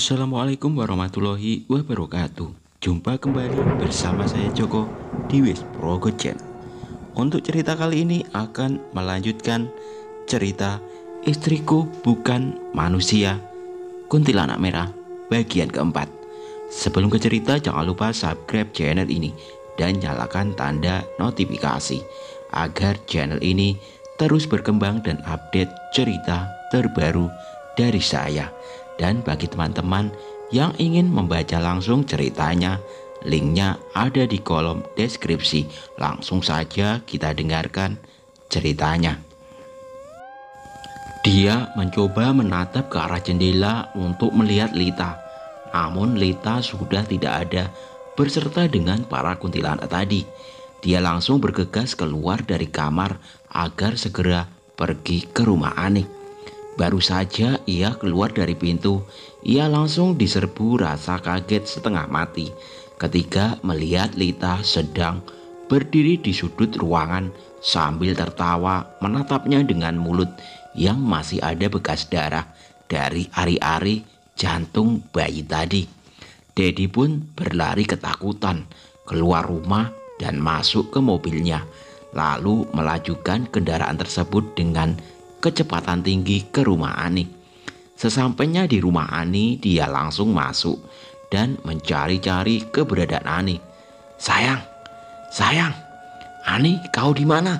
Assalamualaikum warahmatullahi wabarakatuh. Jumpa kembali bersama saya Joko di Wis Progo Channel. Untuk cerita kali ini akan melanjutkan cerita Istriku Bukan Manusia Kuntilanak Merah bagian keempat. Sebelum ke cerita, jangan lupa subscribe channel ini dan nyalakan tanda notifikasi agar channel ini terus berkembang dan update cerita terbaru dari saya. Dan bagi teman-teman yang ingin membaca langsung ceritanya, linknya ada di kolom deskripsi. Langsung saja kita dengarkan ceritanya. Dia mencoba menatap ke arah jendela untuk melihat Lita. Namun Lita sudah tidak ada berserta dengan para kuntilanak tadi. Dia langsung bergegas keluar dari kamar agar segera pergi ke rumah Ani. Baru saja ia keluar dari pintu, ia langsung diserbu rasa kaget setengah mati ketika melihat Lita sedang berdiri di sudut ruangan sambil tertawa menatapnya dengan mulut yang masih ada bekas darah dari ari-ari jantung bayi tadi. Dedi pun berlari ketakutan keluar rumah dan masuk ke mobilnya, lalu melajukan kendaraan tersebut dengan kecepatan tinggi ke rumah Ani. Sesampainya di rumah Ani, dia langsung masuk dan mencari-cari keberadaan Ani. Sayang, Ani, kau di mana?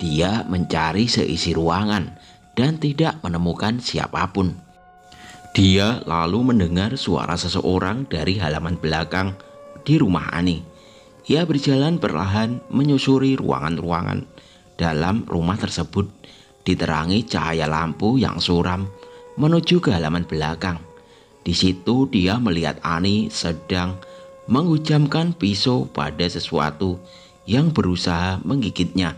Dia mencari seisi ruangan dan tidak menemukan siapapun. Dia lalu mendengar suara seseorang dari halaman belakang di rumah Ani. Ia berjalan perlahan menyusuri ruangan-ruangan dalam rumah tersebut, diterangi cahaya lampu yang suram menuju ke halaman belakang. Di situ dia melihat Ani sedang menghujamkan pisau pada sesuatu yang berusaha menggigitnya.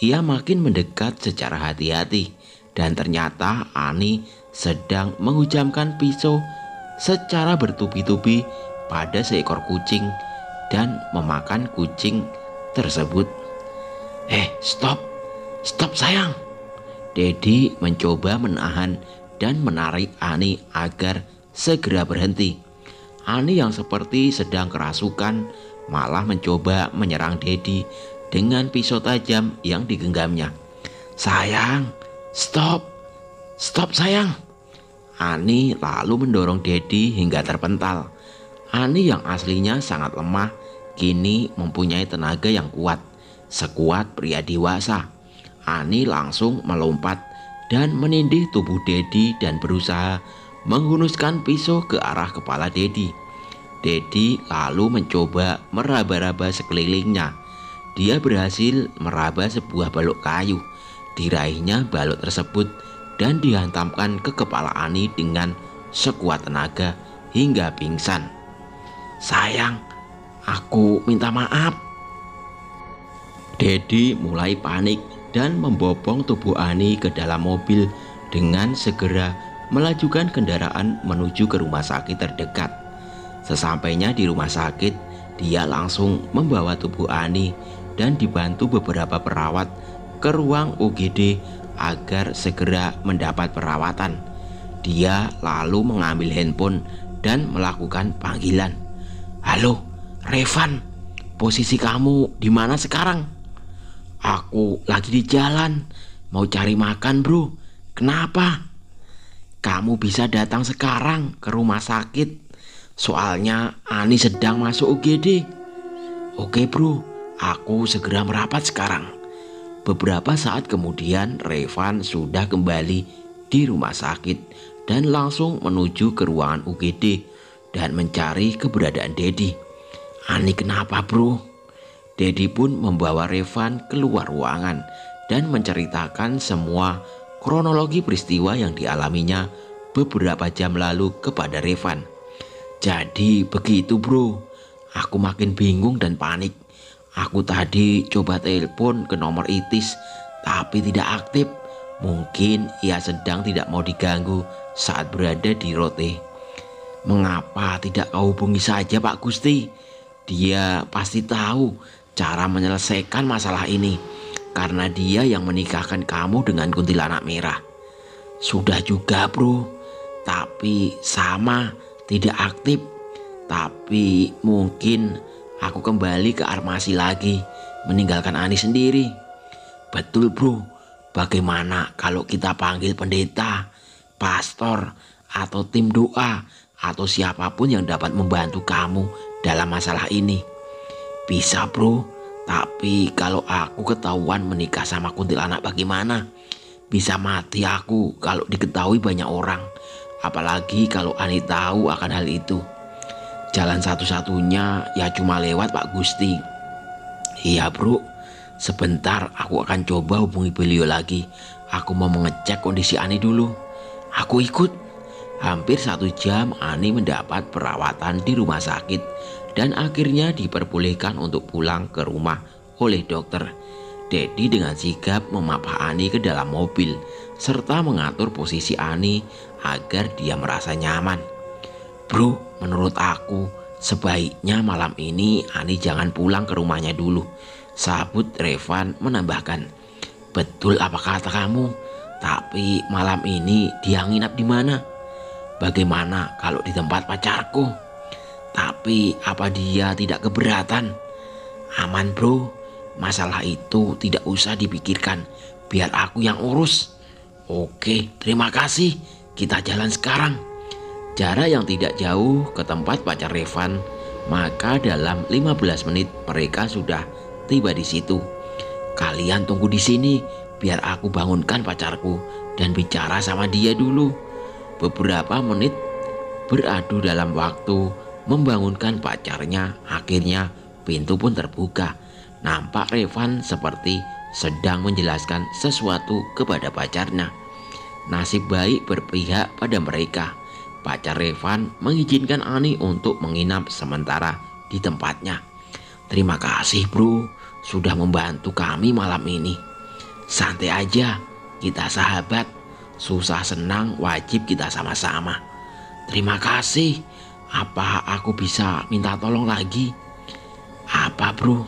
Ia makin mendekat secara hati-hati dan ternyata Ani sedang menghujamkan pisau secara bertubi-tubi pada seekor kucing dan memakan kucing tersebut. Stop sayang. Dedi mencoba menahan dan menarik Ani agar segera berhenti. Ani yang seperti sedang kerasukan malah mencoba menyerang Dedi dengan pisau tajam yang digenggamnya. Sayang, stop sayang. Ani lalu mendorong Dedi hingga terpental. Ani yang aslinya sangat lemah kini mempunyai tenaga yang kuat, sekuat pria dewasa. Ani langsung melompat dan menindih tubuh Dedi dan berusaha menghunuskan pisau ke arah kepala Dedi. Dedi lalu mencoba meraba-raba sekelilingnya. Dia berhasil meraba sebuah balok kayu. Diraihnya balok tersebut dan dihantamkan ke kepala Ani dengan sekuat tenaga hingga pingsan. Sayang, aku minta maaf. Dedi mulai panik dan membopong tubuh Ani ke dalam mobil dengan segera melajukan kendaraan menuju ke rumah sakit terdekat. Sesampainya di rumah sakit, dia langsung membawa tubuh Ani dan dibantu beberapa perawat ke ruang UGD agar segera mendapat perawatan. Dia lalu mengambil handphone dan melakukan panggilan. Halo, Revan, posisi kamu di mana sekarang? Aku lagi di jalan, mau cari makan bro. Kenapa? Kamu bisa datang sekarang ke rumah sakit, soalnya Ani sedang masuk UGD. Oke bro, aku segera merapat sekarang. Beberapa saat kemudian Revan sudah kembali di rumah sakit dan langsung menuju ke ruangan UGD dan mencari keberadaan Dedi. Ani kenapa bro? Dedi pun membawa Revan keluar ruangan dan menceritakan semua kronologi peristiwa yang dialaminya beberapa jam lalu kepada Revan. Jadi begitu bro, aku makin bingung dan panik. Aku tadi coba telepon ke nomor Itis tapi tidak aktif. Mungkin ia sedang tidak mau diganggu saat berada di Rote. Mengapa tidak kau hubungi saja Pak Gusti? Dia pasti tahu cara menyelesaikan masalah ini, karena dia yang menikahkan kamu dengan kuntilanak merah. Sudah juga bro, tapi sama, tidak aktif. Tapi mungkin aku kembali ke Armasi lagi, meninggalkan Ani sendiri. Betul bro, bagaimana kalau kita panggil pendeta, pastor, atau tim doa, atau siapapun yang dapat membantu kamu dalam masalah ini? Bisa bro, tapi kalau aku ketahuan menikah sama kuntilanak bagaimana? Bisa mati aku kalau diketahui banyak orang. Apalagi kalau Ani tahu akan hal itu. Jalan satu-satunya ya cuma lewat Pak Gusti. Iya bro, sebentar aku akan coba hubungi beliau lagi. Aku mau mengecek kondisi Ani dulu. Aku ikut. Hampir 1 jam Ani mendapat perawatan di rumah sakit dan akhirnya diperbolehkan untuk pulang ke rumah oleh dokter. Dedi dengan sigap memapah Ani ke dalam mobil serta mengatur posisi Ani agar dia merasa nyaman. Bro, menurut aku sebaiknya malam ini Ani jangan pulang ke rumahnya dulu, sahut Revan menambahkan. Betul apa kata kamu, tapi malam ini dia nginap di mana? Bagaimana kalau di tempat pacarku? Tapi apa dia tidak keberatan? Aman bro, masalah itu tidak usah dipikirkan, biar aku yang urus. Oke, terima kasih, kita jalan sekarang. Jarak yang tidak jauh ke tempat pacar Revan, maka dalam 15 menit mereka sudah tiba di situ. Kalian tunggu di sini, biar aku bangunkan pacarku dan bicara sama dia dulu. Beberapa menit beradu dalam waktu membangunkan pacarnya, akhirnya pintu pun terbuka. Nampak Revan seperti sedang menjelaskan sesuatu kepada pacarnya. Nasib baik berpihak pada mereka. Pacar Revan mengizinkan Ani untuk menginap sementara di tempatnya. Terima kasih bro, sudah membantu kami malam ini. Santai aja, kita sahabat. Susah senang wajib kita sama-sama. Terima kasih. Apa aku bisa minta tolong lagi? Apa bro?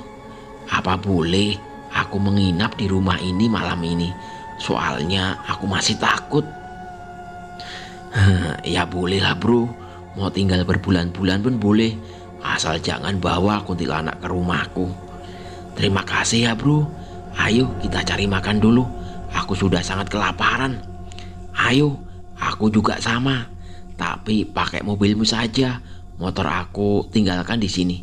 Apa boleh aku menginap di rumah ini malam ini? Soalnya aku masih takut. Ya bolehlah bro, mau tinggal berbulan-bulan pun boleh, asal jangan bawa kuntilanak ke rumahku. Terima kasih ya bro. Ayo kita cari makan dulu, aku sudah sangat kelaparan. Ayo, aku juga sama. Tapi pakai mobilmu saja, motor aku tinggalkan di sini.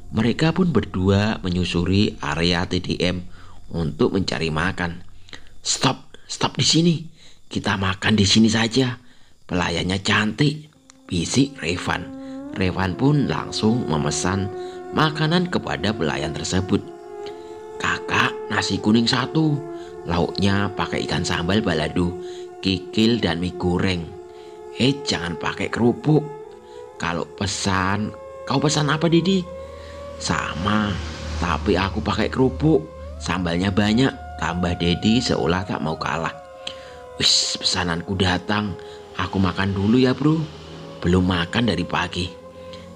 Mereka pun berdua menyusuri area TDM untuk mencari makan. Stop di sini. Kita makan di sini saja. Pelayannya cantik, bisik Revan. Revan pun langsung memesan makanan kepada pelayan tersebut. Kakak, nasi kuning 1, lauknya pakai ikan sambal balado, kikil dan mie goreng. Jangan pakai kerupuk. Kalau pesan, kau pesan apa Didi? Sama, tapi aku pakai kerupuk. Sambalnya banyak, tambah Dedi seolah tak mau kalah. Wis, pesananku datang. Aku makan dulu ya bro. Belum makan dari pagi.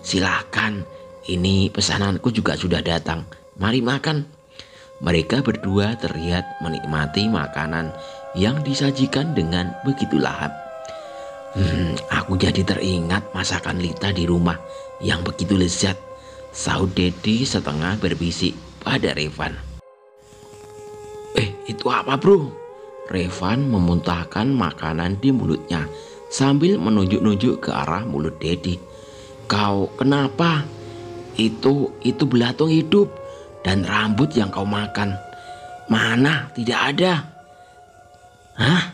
Silahkan, ini pesananku juga sudah datang. Mari makan. Mereka berdua terlihat menikmati makanan yang disajikan dengan begitu lahap. Aku jadi teringat masakan Lita di rumah yang begitu lezat, sahut Dedi setengah berbisik pada Revan. Itu apa bro? Revan memuntahkan makanan di mulutnya sambil menunjuk-nunjuk ke arah mulut Dedi. Kau kenapa? Itu belatung hidup dan rambut yang kau makan. Mana? Tidak ada. Hah?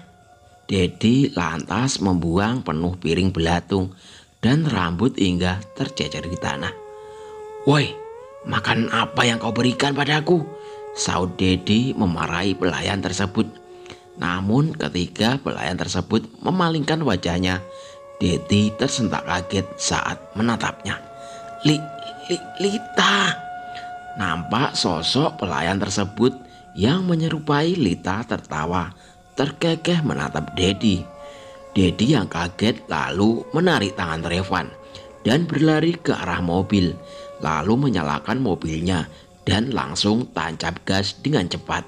Dedi lantas membuang penuh piring belatung dan rambut hingga tercecer di tanah. Woi, makan apa yang kau berikan padaku? Sahut Dedi memarahi pelayan tersebut. Namun ketika pelayan tersebut memalingkan wajahnya, Dedi tersentak kaget saat menatapnya. Lita. Nampak sosok pelayan tersebut yang menyerupai Lita tertawa terkekeh menatap Dedi. Dedi yang kaget lalu menarik tangan Revan dan berlari ke arah mobil, lalu menyalakan mobilnya dan langsung tancap gas dengan cepat.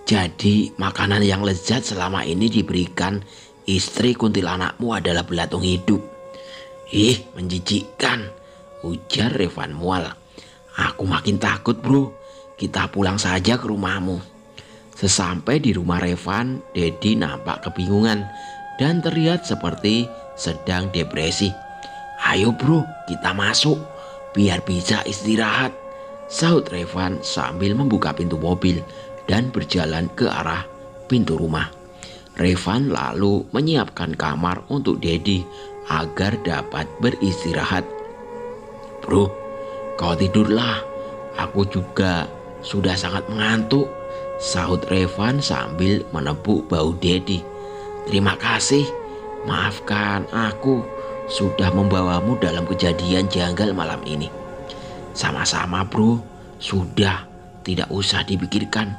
Jadi makanan yang lezat selama ini diberikan istri kuntilanakmu adalah belatung hidup. Ih, menjijikkan, ujar Revan mual. Aku makin takut bro, kita pulang saja ke rumahmu. Sesampai di rumah Revan, Dedi nampak kebingungan dan terlihat seperti sedang depresi. Ayo bro, kita masuk, biar bisa istirahat, sahut Revan sambil membuka pintu mobil dan berjalan ke arah pintu rumah. Revan lalu menyiapkan kamar untuk Dedi agar dapat beristirahat. Bro, kau tidurlah, aku juga sudah sangat mengantuk, sahut Revan sambil menepuk bahu Dedi. Terima kasih, maafkan aku sudah membawamu dalam kejadian janggal malam ini. Sama-sama bro, sudah, tidak usah dipikirkan,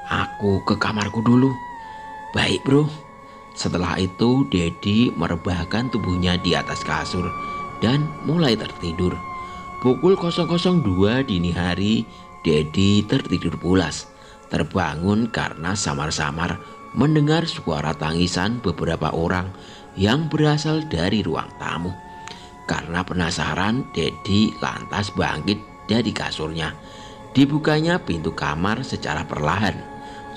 aku ke kamarku dulu. Baik bro. Setelah itu Dedi merebahkan tubuhnya di atas kasur dan mulai tertidur. Pukul 002 dini hari, Dedi tertidur pulas. Terbangun karena samar-samar mendengar suara tangisan beberapa orang yang berasal dari ruang tamu. Karena penasaran, Dedi lantas bangkit dari kasurnya. Dibukanya pintu kamar secara perlahan.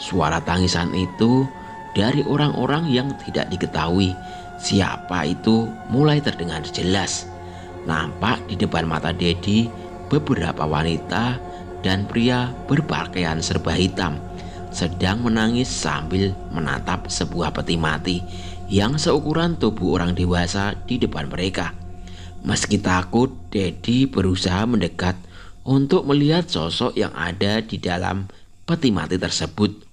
Suara tangisan itu dari orang-orang yang tidak diketahui siapa itu mulai terdengar jelas. Nampak di depan mata Dedi beberapa wanita dan pria berpakaian serba hitam sedang menangis sambil menatap sebuah peti mati yang seukuran tubuh orang dewasa di depan mereka. Meski takut, Dedi berusaha mendekat untuk melihat sosok yang ada di dalam peti mati tersebut.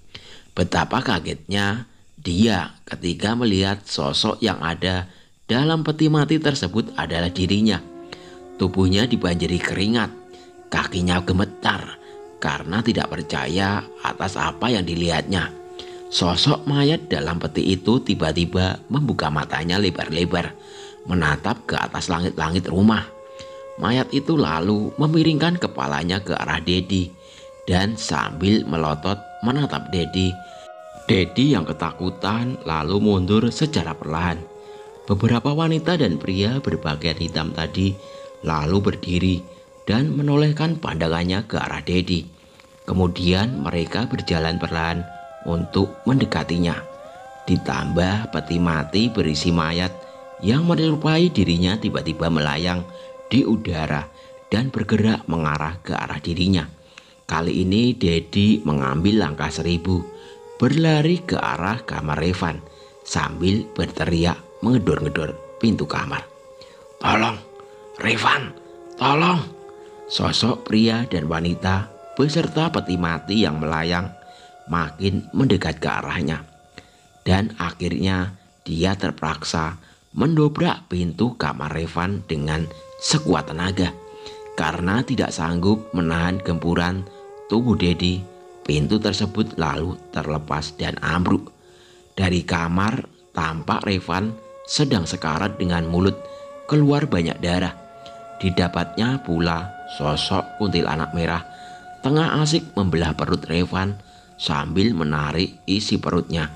Betapa kagetnya dia ketika melihat sosok yang ada dalam peti mati tersebut adalah dirinya. Tubuhnya dibanjiri keringat, kakinya gemetar karena tidak percaya atas apa yang dilihatnya. Sosok mayat dalam peti itu tiba-tiba membuka matanya lebar-lebar, menatap ke atas langit-langit rumah. Mayat itu lalu memiringkan kepalanya ke arah Dedi dan sambil melotot menatap Dedi. Dedi yang ketakutan lalu mundur secara perlahan. Beberapa wanita dan pria berpakaian hitam tadi lalu berdiri dan menolehkan pandangannya ke arah Dedi. Kemudian mereka berjalan perlahan untuk mendekatinya. Ditambah peti mati berisi mayat yang menyerupai dirinya tiba-tiba melayang di udara dan bergerak mengarah ke arah dirinya. Kali ini Dedi mengambil langkah 1000, berlari ke arah kamar Revan sambil berteriak mengedor-ngedor pintu kamar. Tolong, Revan, tolong! Sosok pria dan wanita beserta peti mati yang melayang makin mendekat ke arahnya. Dan akhirnya dia terpaksa mendobrak pintu kamar Revan dengan sekuat tenaga. Karena tidak sanggup menahan gempuran tubuh Dedi, pintu tersebut lalu terlepas dan ambruk. Dari kamar tampak Revan sedang sekarat dengan mulut keluar banyak darah. Didapatnya pula sosok kuntilanak merah tengah asik membelah perut Revan sambil menarik isi perutnya.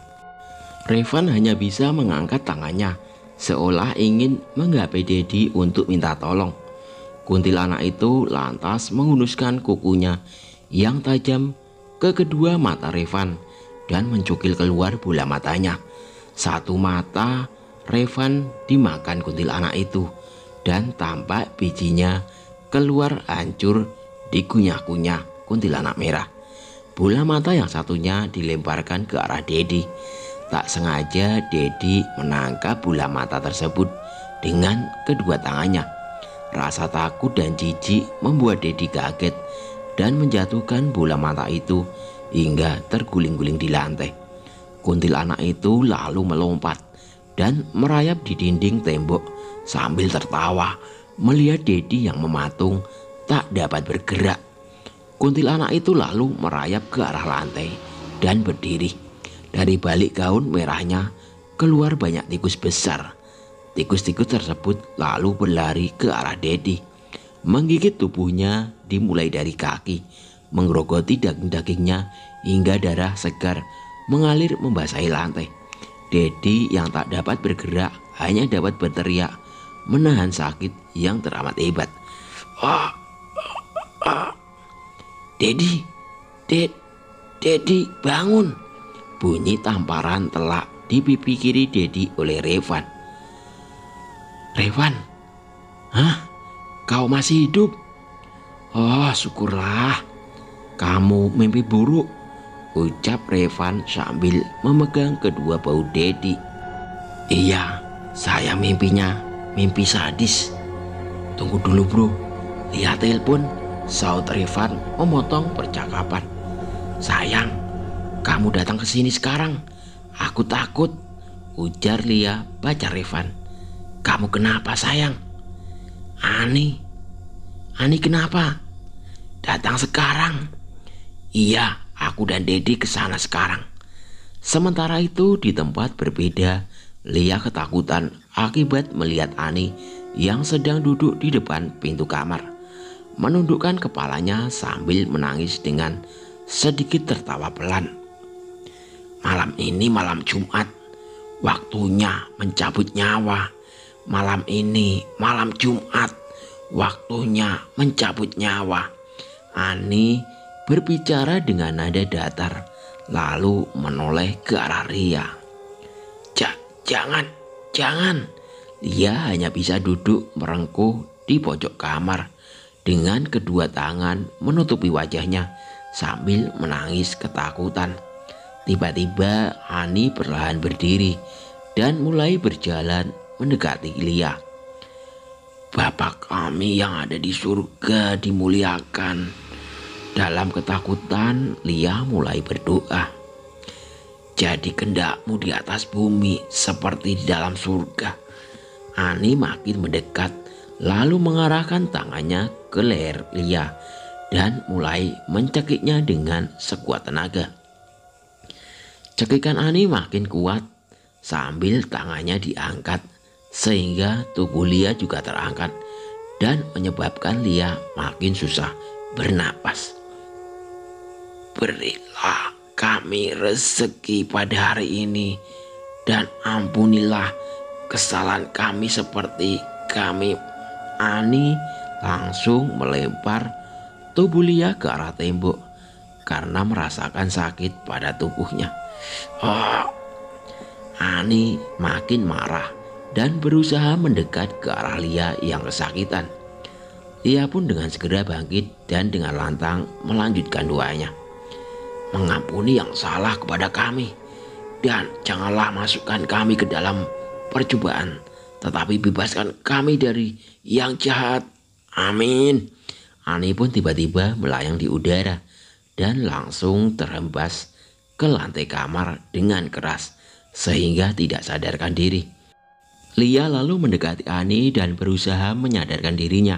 Revan hanya bisa mengangkat tangannya seolah ingin menggapai Dedi untuk minta tolong. Kuntilanak itu lantas menghunuskan kukunya yang tajam ke kedua mata Revan dan mencukil keluar bola matanya. Satu mata Revan dimakan kuntilanak itu dan tampak bijinya keluar hancur dikunyah-kunyah kuntilanak merah. Bola mata yang satunya dilemparkan ke arah Dedi. Tak sengaja Dedi menangkap bola mata tersebut dengan kedua tangannya. Rasa takut dan jijik membuat Dedi kaget dan menjatuhkan bola mata itu hingga terguling-guling di lantai. Kuntilanak itu lalu melompat dan merayap di dinding tembok sambil tertawa melihat Dedi yang mematung tak dapat bergerak. Kuntilanak itu lalu merayap ke arah lantai dan berdiri. Dari balik gaun merahnya keluar banyak tikus besar. Tikus-tikus tersebut lalu berlari ke arah Dedi, menggigit tubuhnya dimulai dari kaki, menggerogoti daging-dagingnya hingga darah segar mengalir membasahi lantai. Dedi yang tak dapat bergerak hanya dapat berteriak menahan sakit yang teramat hebat. "Ah, ah, Dedi, Dedi bangun!" Bunyi tamparan telak di pipi kiri Dedi oleh Revan. "Revan, hah? Kau masih hidup? Oh, syukurlah. Kamu mimpi buruk," ucap Revan sambil memegang kedua bahu Dedi. "Iya, saya mimpi sadis." "Tunggu dulu bro, lihat telepon," saut Revan memotong percakapan. "Sayang, kamu datang ke sini sekarang. Aku takut," ujar Lia baca Revan. "Kamu kenapa sayang?" Ani kenapa? Datang sekarang." "Iya, aku dan Dedi kesana sekarang." Sementara itu di tempat berbeda, Lia ketakutan akibat melihat Ani yang sedang duduk di depan pintu kamar, menundukkan kepalanya sambil menangis dengan sedikit tertawa pelan. "Malam ini malam Jumat, waktunya mencabut nyawa. Malam ini malam Jumat, waktunya mencabut nyawa." Ani berbicara dengan nada datar, lalu menoleh ke arah Lia. Jangan. Lia hanya bisa duduk merengkuh di pojok kamar dengan kedua tangan menutupi wajahnya sambil menangis ketakutan. Tiba-tiba Ani perlahan berdiri dan mulai berjalan mendekati Lia. "Bapa kami yang ada di surga dimuliakan." Dalam ketakutan, Lia mulai berdoa. "Jadi kehendakmu di atas bumi seperti di dalam surga." Ani makin mendekat, lalu mengarahkan tangannya ke leher Lia dan mulai mencekiknya dengan sekuat tenaga. Cekikan Ani makin kuat sambil tangannya diangkat sehingga tubuh Lia juga terangkat dan menyebabkan Lia makin susah bernapas. "Berilah kami rezeki pada hari ini dan ampunilah kesalahan kami seperti kami." Ani langsung melempar tubuh Lia ke arah tembok karena merasakan sakit pada tubuhnya. Ani makin marah dan berusaha mendekat ke arah Lia yang kesakitan. Lia pun dengan segera bangkit dan dengan lantang melanjutkan doanya. "Mengampuni yang salah kepada kami dan janganlah masukkan kami ke dalam percobaan, tetapi bebaskan kami dari yang jahat. Amin." Ani pun tiba-tiba melayang di udara dan langsung terhembas ke lantai kamar dengan keras sehingga tidak sadarkan diri. Lia lalu mendekati Ani dan berusaha menyadarkan dirinya.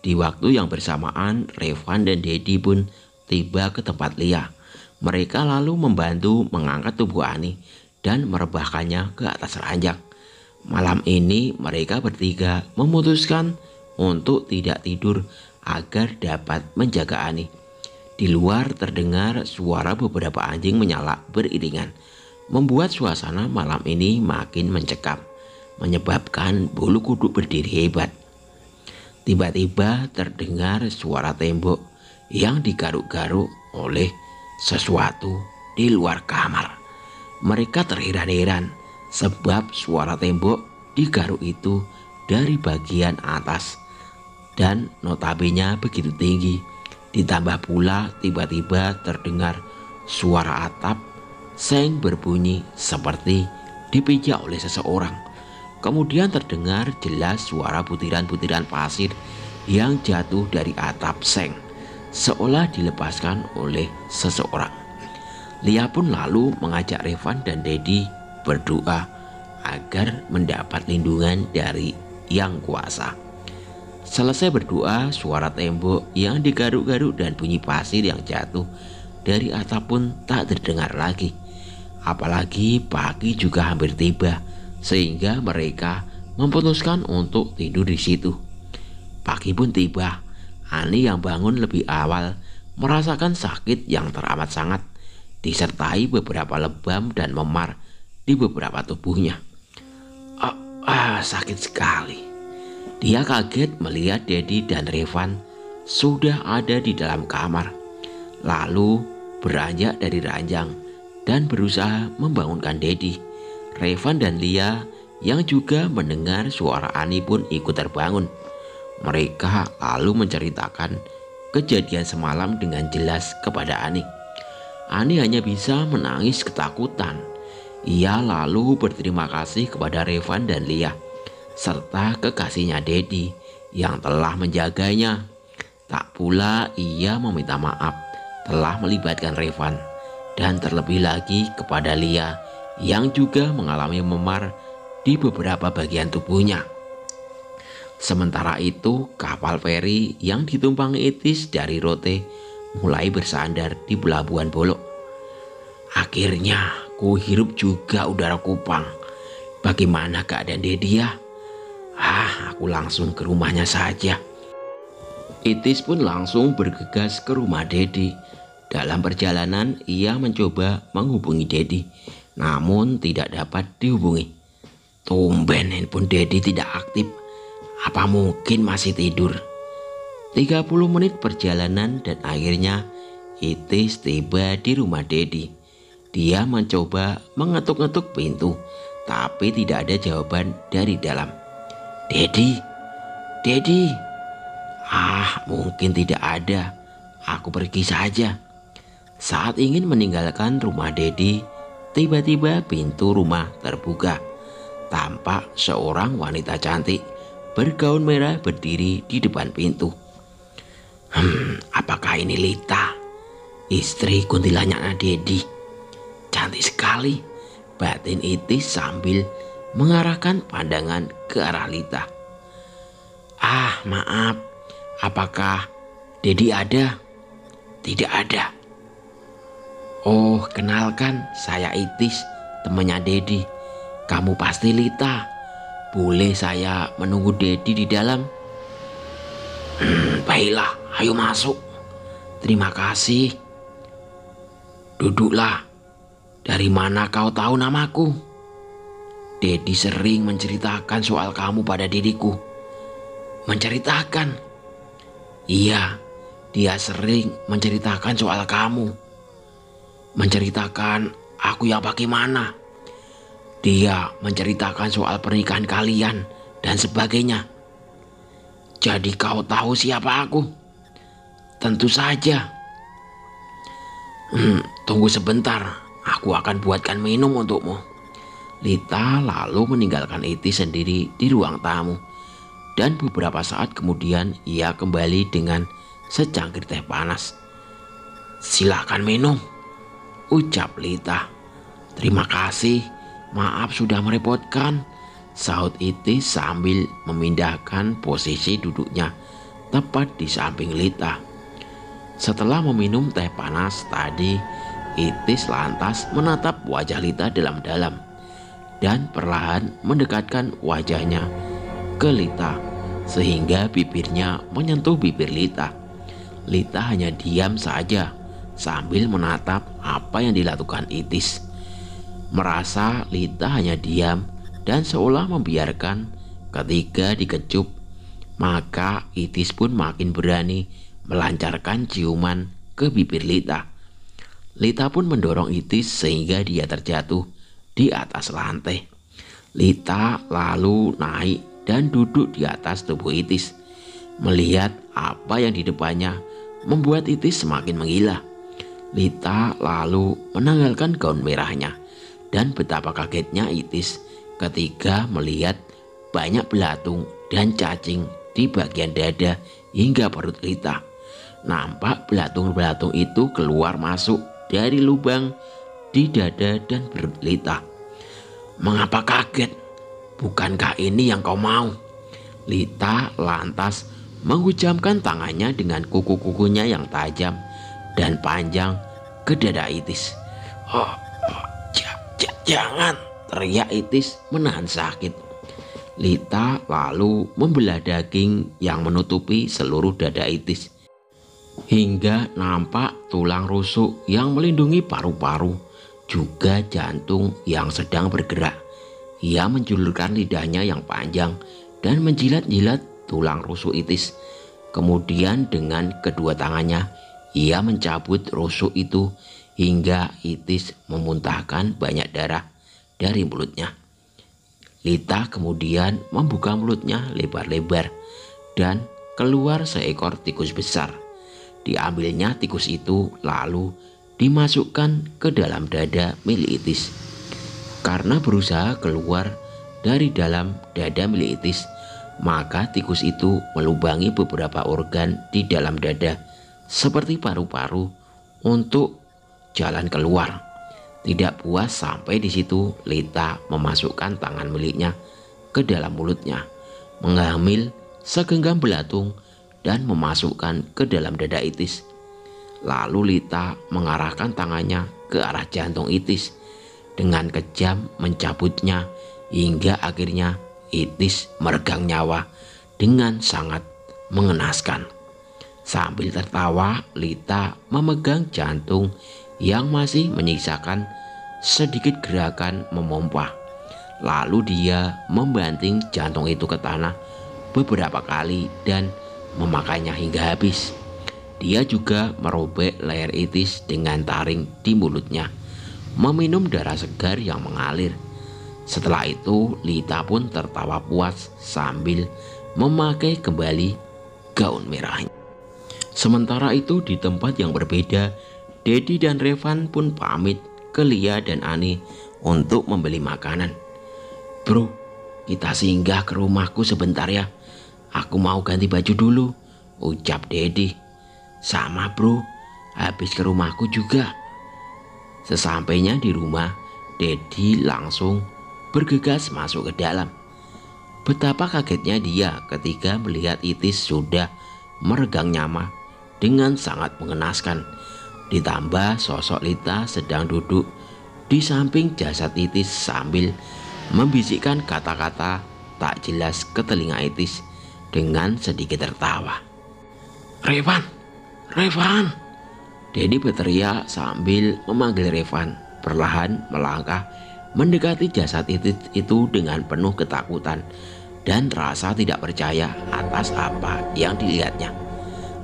Di waktu yang bersamaan, Revan dan Dedi pun tiba ke tempat Lia. Mereka lalu membantu mengangkat tubuh Ani dan merebahkannya ke atas ranjang. Malam ini mereka bertiga memutuskan untuk tidak tidur agar dapat menjaga Ani. Di luar terdengar suara beberapa anjing menyala beriringan, membuat suasana malam ini makin mencekam, menyebabkan bulu kuduk berdiri hebat. Tiba-tiba terdengar suara tembok yang digaruk-garuk oleh sesuatu di luar kamar. Mereka terheran-heran sebab suara tembok digaruk itu dari bagian atas dan notabene begitu tinggi. Ditambah pula tiba-tiba terdengar suara atap seng berbunyi seperti dipijak oleh seseorang. Kemudian terdengar jelas suara butiran-butiran pasir yang jatuh dari atap seng, seolah dilepaskan oleh seseorang. Lia pun lalu mengajak Revan dan Dedi berdoa agar mendapat lindungan dari Yang Kuasa. Selesai berdoa, suara tembok yang digaruk-garuk dan bunyi pasir yang jatuh dari atap pun tak terdengar lagi. Apalagi pagi juga hampir tiba, sehingga mereka memutuskan untuk tidur di situ. Pagi pun tiba. Ani yang bangun lebih awal merasakan sakit yang teramat sangat, disertai beberapa lebam dan memar di beberapa tubuhnya. Sakit sekali. Dia kaget melihat Dedi dan Revan sudah ada di dalam kamar. Lalu beranjak dari ranjang dan berusaha membangunkan Dedi. Revan dan Lia yang juga mendengar suara Ani pun ikut terbangun. Mereka lalu menceritakan kejadian semalam dengan jelas kepada Ani. Ani hanya bisa menangis ketakutan. Ia lalu berterima kasih kepada Revan dan Lia serta kekasihnya Dedi yang telah menjaganya. Tak pula ia meminta maaf telah melibatkan Revan dan terlebih lagi kepada Lia yang juga mengalami memar di beberapa bagian tubuhnya. Sementara itu, kapal feri yang ditumpangi Itis dari Rote mulai bersandar di Pelabuhan Bolok. Akhirnya ku hirup juga udara Kupang. Bagaimana keadaan Dedi ya? Aku langsung ke rumahnya saja. Itis pun langsung bergegas ke rumah Dedi. Dalam perjalanan ia mencoba menghubungi Dedi, namun tidak dapat dihubungi. Tumben handphone Dedi tidak aktif. Apa mungkin masih tidur? 30 menit perjalanan dan akhirnya Itis tiba di rumah Dedi. Dia mencoba mengetuk-ngetuk pintu, tapi tidak ada jawaban dari dalam. Dedi, Dedi. Mungkin tidak ada. Aku pergi saja. Saat ingin meninggalkan rumah Dedi, tiba-tiba pintu rumah terbuka. Tampak seorang wanita cantik bergaun merah berdiri di depan pintu. Apakah ini Lita, istri kuntilanaknya Dedi? Cantik sekali, batin Itis sambil mengarahkan pandangan ke arah Lita. Maaf, apakah Dedi ada? Tidak ada. Oh, kenalkan, saya Itis, temannya Dedi. Kamu pasti Lita. Boleh saya menunggu Dedi di dalam? Baiklah, ayo masuk. Terima kasih. Duduklah. Dari mana kau tahu namaku? Dedi sering menceritakan soal kamu pada diriku. Menceritakan? Iya, dia sering menceritakan soal kamu. Menceritakan aku yang bagaimana? Dia menceritakan soal pernikahan kalian dan sebagainya. Jadi kau tahu siapa aku? Tentu saja. Tunggu sebentar. Aku akan buatkan minum untukmu. Lita lalu meninggalkan Itis sendiri di ruang tamu. Dan beberapa saat kemudian ia kembali dengan secangkir teh panas. Silakan minum, ucap Lita. Terima kasih, maaf sudah merepotkan, sahut Itis sambil memindahkan posisi duduknya tepat di samping Lita. Setelah meminum teh panas tadi, Itis lantas menatap wajah Lita dalam-dalam dan perlahan mendekatkan wajahnya ke Lita sehingga bibirnya menyentuh bibir Lita. Lita hanya diam saja sambil menatap apa yang dilakukan Itis. Merasa Lita hanya diam dan seolah membiarkan ketika dikecup, maka Itis pun makin berani melancarkan ciuman ke bibir Lita. Lita pun mendorong Itis sehingga dia terjatuh di atas lantai. Lita lalu naik dan duduk di atas tubuh Itis. Melihat apa yang di depannya membuat Itis semakin menggila. Lita lalu menanggalkan gaun merahnya dan betapa kagetnya Itis ketika melihat banyak belatung dan cacing di bagian dada hingga perut Lita. Nampak belatung-belatung itu keluar masuk dari lubang di dada dan perut Lita. Mengapa kaget? Bukankah ini yang kau mau? Lita lantas menghujamkan tangannya dengan kuku-kukunya yang tajam dan panjang ke dada Itis. Jangan, teriak Itis menahan sakit. Lita lalu membelah daging yang menutupi seluruh dada Itis hingga nampak tulang rusuk yang melindungi paru-paru juga jantung yang sedang bergerak. Ia menjulurkan lidahnya yang panjang dan menjilat-jilat tulang rusuk Itis. Kemudian dengan kedua tangannya ia mencabut rusuk itu hingga Itis memuntahkan banyak darah dari mulutnya. Lita kemudian membuka mulutnya lebar-lebar dan keluar seekor tikus besar. Diambilnya tikus itu lalu dimasukkan ke dalam dada milik Itis. Karena berusaha keluar dari dalam dada milik Itis, maka tikus itu melubangi beberapa organ di dalam dada seperti paru-paru untuk jalan keluar. Tidak puas sampai di situ, Lita memasukkan tangan miliknya ke dalam mulutnya, mengambil segenggam belatung dan memasukkan ke dalam dada Itis. Lalu Lita mengarahkan tangannya ke arah jantung Itis, dengan kejam mencabutnya hingga akhirnya Itis meregang nyawa dengan sangat mengenaskan. Sambil tertawa, Lita memegang jantung yang masih menyisakan sedikit gerakan memompa. Lalu dia membanting jantung itu ke tanah beberapa kali dan memakannya hingga habis. Dia juga merobek leher Itis dengan taring di mulutnya, meminum darah segar yang mengalir. Setelah itu Lita pun tertawa puas sambil memakai kembali gaun merahnya. Sementara itu di tempat yang berbeda, Dedi dan Revan pun pamit ke Lia dan Ani untuk membeli makanan. "Bro, kita singgah ke rumahku sebentar ya. Aku mau ganti baju dulu," ucap Dedi. "Sama bro, habis ke rumahku juga." Sesampainya di rumah, Dedi langsung bergegas masuk ke dalam. Betapa kagetnya dia ketika melihat Itis sudah meregang nyawa dengan sangat mengenaskan. Ditambah sosok Lita sedang duduk di samping jasad Itis sambil membisikkan kata-kata tak jelas ke telinga Itis dengan sedikit tertawa. "Revan, Revan!" Dedi berteriak sambil memanggil Revan. Perlahan melangkah mendekati jasad Itis itu dengan penuh ketakutan dan rasa tidak percaya atas apa yang dilihatnya.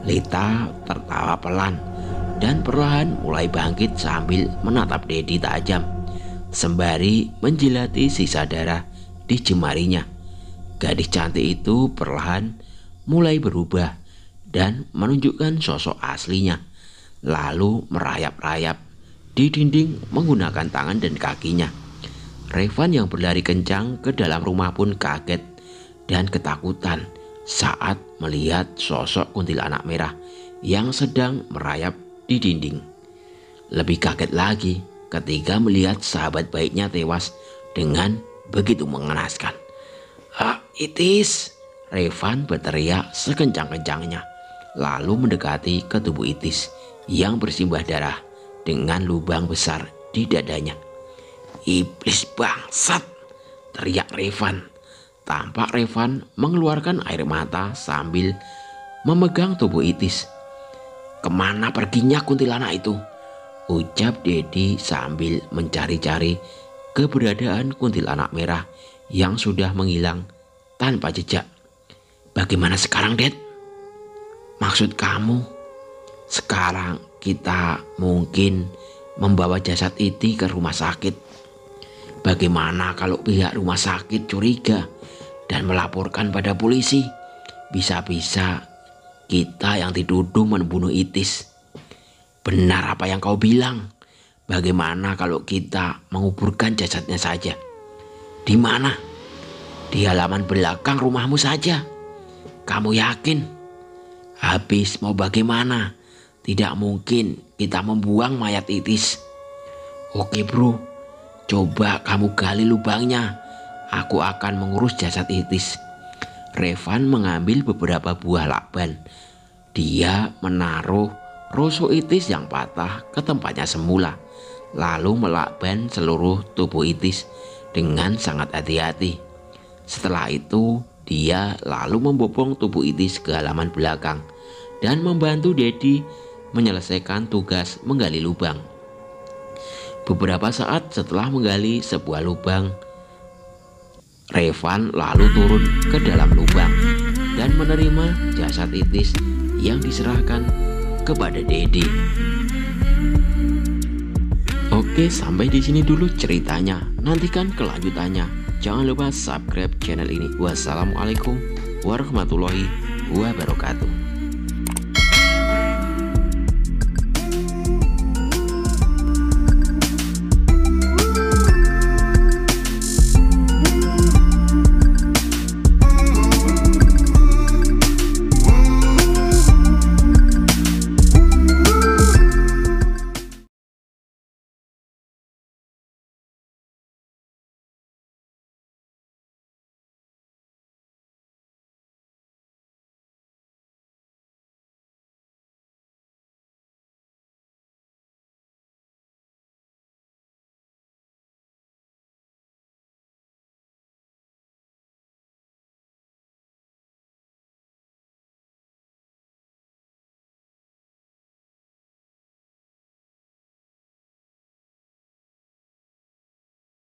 Lita tertawa pelan dan perlahan mulai bangkit sambil menatap Dedi tajam, sembari menjilati sisa darah di jemarinya. Gadis cantik itu perlahan mulai berubah dan menunjukkan sosok aslinya, lalu merayap-rayap di dinding menggunakan tangan dan kakinya. Revan yang berlari kencang ke dalam rumah pun kaget dan ketakutan saat melihat sosok kuntilanak merah yang sedang merayap di dinding. Lebih kaget lagi ketika melihat sahabat baiknya tewas dengan begitu mengenaskan. "Ah, Itis!" Revan berteriak sekencang-kencangnya, lalu mendekati ke tubuh Itis yang bersimbah darah dengan lubang besar di dadanya. "Iblis bangsat!" teriak Revan. Tampak Revan mengeluarkan air mata sambil memegang tubuh Itis. "Kemana perginya kuntilanak itu?" ucap Dedi sambil mencari-cari keberadaan kuntilanak merah yang sudah menghilang tanpa jejak. "Bagaimana sekarang, Ded? Maksud kamu sekarang kita mungkin membawa jasad Iti ke rumah sakit. Bagaimana kalau pihak rumah sakit curiga dan melaporkan pada polisi? Bisa-bisa kita yang dituduh membunuh Itis." "Benar apa yang kau bilang. Bagaimana kalau kita menguburkan jasadnya saja?" "Di mana?" "Di halaman belakang rumahmu saja." "Kamu yakin?" "Habis mau bagaimana? Tidak mungkin kita membuang mayat Itis." "Oke bro, coba kamu gali lubangnya. Aku akan mengurus jasad Itis." Revan mengambil beberapa buah lakban. Dia menaruh rusuk Itis yang patah ke tempatnya semula, lalu melakban seluruh tubuh Itis dengan sangat hati-hati. Setelah itu dia lalu membopong tubuh Itis ke halaman belakang dan membantu Dedi menyelesaikan tugas menggali lubang. Beberapa saat setelah menggali sebuah lubang, Revan lalu turun ke dalam lubang dan menerima jasad Itis yang diserahkan kepada Dede. Oke, sampai di sini dulu ceritanya. Nantikan kelanjutannya. Jangan lupa subscribe channel ini. Wassalamualaikum warahmatullahi wabarakatuh.